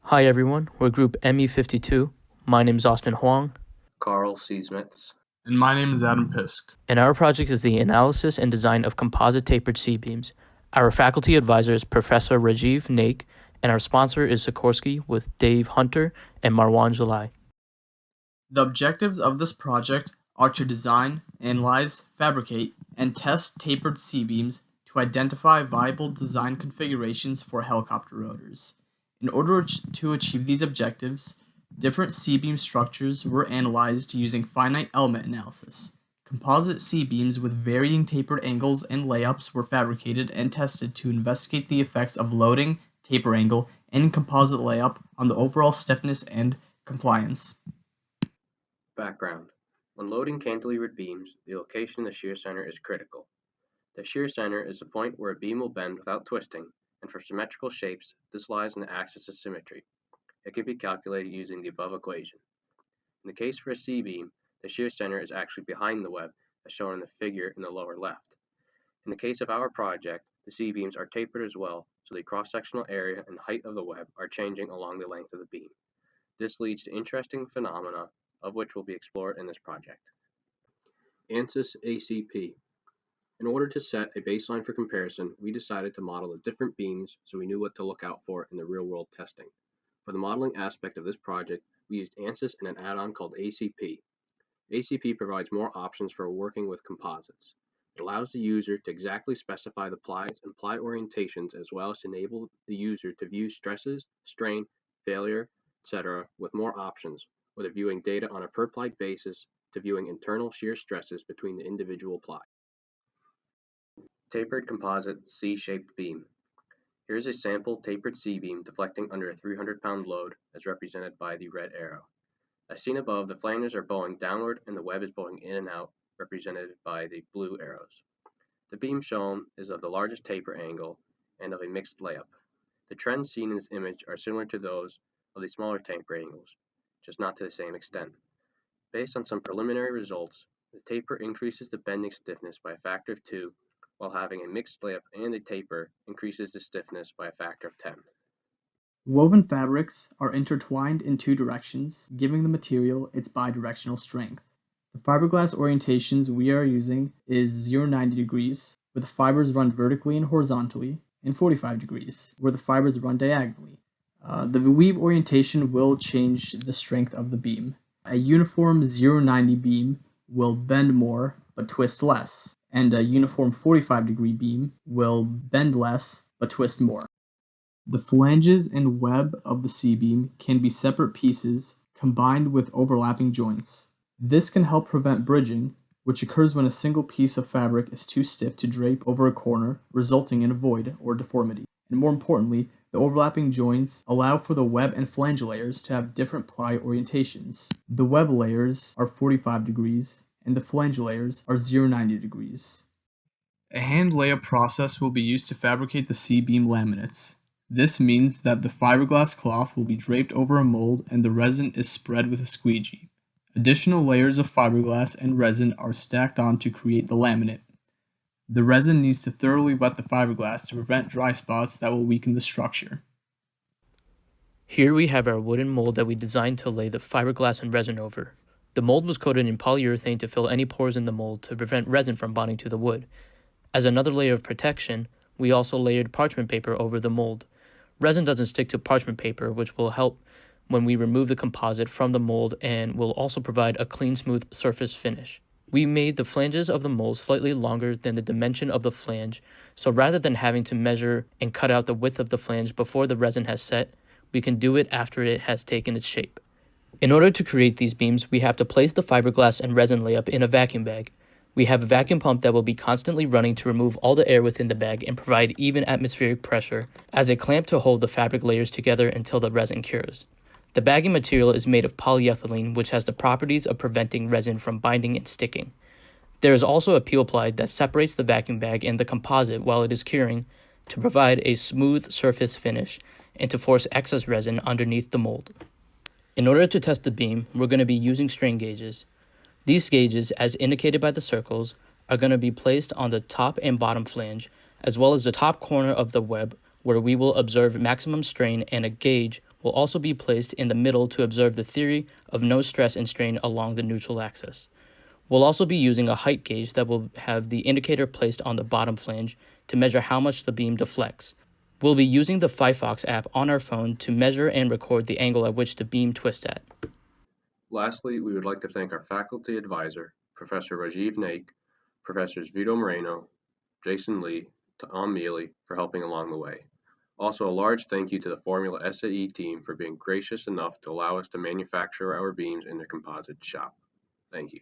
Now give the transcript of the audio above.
Hi everyone, we're group ME52. My name is Austin Huang, Carl C. Smits. And my name is Adam Pisk. and our project is the analysis and design of composite tapered C-beams. Our faculty advisor is Professor Rajiv Naik, and our sponsor is Sikorsky with Dave Hunter and Marwan Jalai. The objectives of this project are to design, analyze, fabricate, and test tapered C-beams to identify viable design configurations for helicopter rotors. In order to achieve these objectives, different C-beam structures were analyzed using finite element analysis. Composite C-beams with varying tapered angles and layups were fabricated and tested to investigate the effects of loading, taper angle, and composite layup on the overall stiffness and compliance. Background. When loading cantilevered beams, the location of the shear center is critical. The shear center is the point where a beam will bend without twisting, and for symmetrical shapes, this lies on the axis of symmetry. It can be calculated using the above equation. In the case for a C-beam, the shear center is actually behind the web, as shown in the figure in the lower left. In the case of our project, the C-beams are tapered as well, so the cross-sectional area and height of the web are changing along the length of the beam. This leads to interesting phenomena, of which will be explored in this project. ANSYS ACP. In order to set a baseline for comparison, we decided to model the different beams so we knew what to look out for in the real-world testing. For the modeling aspect of this project, we used ANSYS and an add-on called ACP. ACP provides more options for working with composites. It allows the user to exactly specify the plies and ply orientations, as well as to enable the user to view stresses, strain, failure, etc. with more options, whether viewing data on a per ply basis to viewing internal shear stresses between the individual ply. Tapered composite C-shaped beam. Here is a sample tapered C-beam deflecting under a 300-pound load, as represented by the red arrow. As seen above, the flanges are bowing downward and the web is bowing in and out, represented by the blue arrows. The beam shown is of the largest taper angle and of a mixed layup. The trends seen in this image are similar to those of the smaller taper angles, just not to the same extent. Based on some preliminary results, the taper increases the bending stiffness by a factor of 2, while having a mixed layup and a taper increases the stiffness by a factor of 10. Woven fabrics are intertwined in two directions, giving the material its bidirectional strength. The fiberglass orientations we are using is 0-90 degrees, where the fibers run vertically and horizontally, and 45 degrees, where the fibers run diagonally. The weave orientation will change the strength of the beam. A uniform 0-90 beam will bend more but twist less, and a uniform 45-degree beam will bend less but twist more. The flanges and web of the C-beam can be separate pieces combined with overlapping joints. This can help prevent bridging, which occurs when a single piece of fabric is too stiff to drape over a corner, resulting in a void or deformity. And more importantly, the overlapping joints allow for the web and flange layers to have different ply orientations. The web layers are 45 degrees, and the flange layers are 0-90 degrees. A hand layup process will be used to fabricate the C-beam laminates. This means that the fiberglass cloth will be draped over a mold and the resin is spread with a squeegee. Additional layers of fiberglass and resin are stacked on to create the laminate. The resin needs to thoroughly wet the fiberglass to prevent dry spots that will weaken the structure. Here we have our wooden mold that we designed to lay the fiberglass and resin over. The mold was coated in polyurethane to fill any pores in the mold to prevent resin from bonding to the wood. As another layer of protection, we also layered parchment paper over the mold. Resin doesn't stick to parchment paper, which will help when we remove the composite from the mold and will also provide a clean, smooth surface finish. We made the flanges of the mold slightly longer than the dimension of the flange, so rather than having to measure and cut out the width of the flange before the resin has set, we can do it after it has taken its shape. In order to create these beams, we have to place the fiberglass and resin layup in a vacuum bag. We have a vacuum pump that will be constantly running to remove all the air within the bag and provide even atmospheric pressure as a clamp to hold the fabric layers together until the resin cures. The bagging material is made of polyethylene, which has the properties of preventing resin from binding and sticking. There is also a peel ply that separates the vacuum bag and the composite while it is curing to provide a smooth surface finish and to force excess resin underneath the mold. In order to test the beam, we're going to be using strain gauges. These gauges, as indicated by the circles, are going to be placed on the top and bottom flange, as well as the top corner of the web, where we will observe maximum strain, and a gauge will also be placed in the middle to observe the theory of no stress and strain along the neutral axis. We'll also be using a height gauge that will have the indicator placed on the bottom flange to measure how much the beam deflects. We'll be using the Fifox app on our phone to measure and record the angle at which the beam twists at. Lastly, we would like to thank our faculty advisor, Professor Rajiv Naik, Professors Vito Moreno, Jason Lee, Tom Mealy for helping along the way. Also, a large thank you to the Formula SAE team for being gracious enough to allow us to manufacture our beams in their composite shop. Thank you.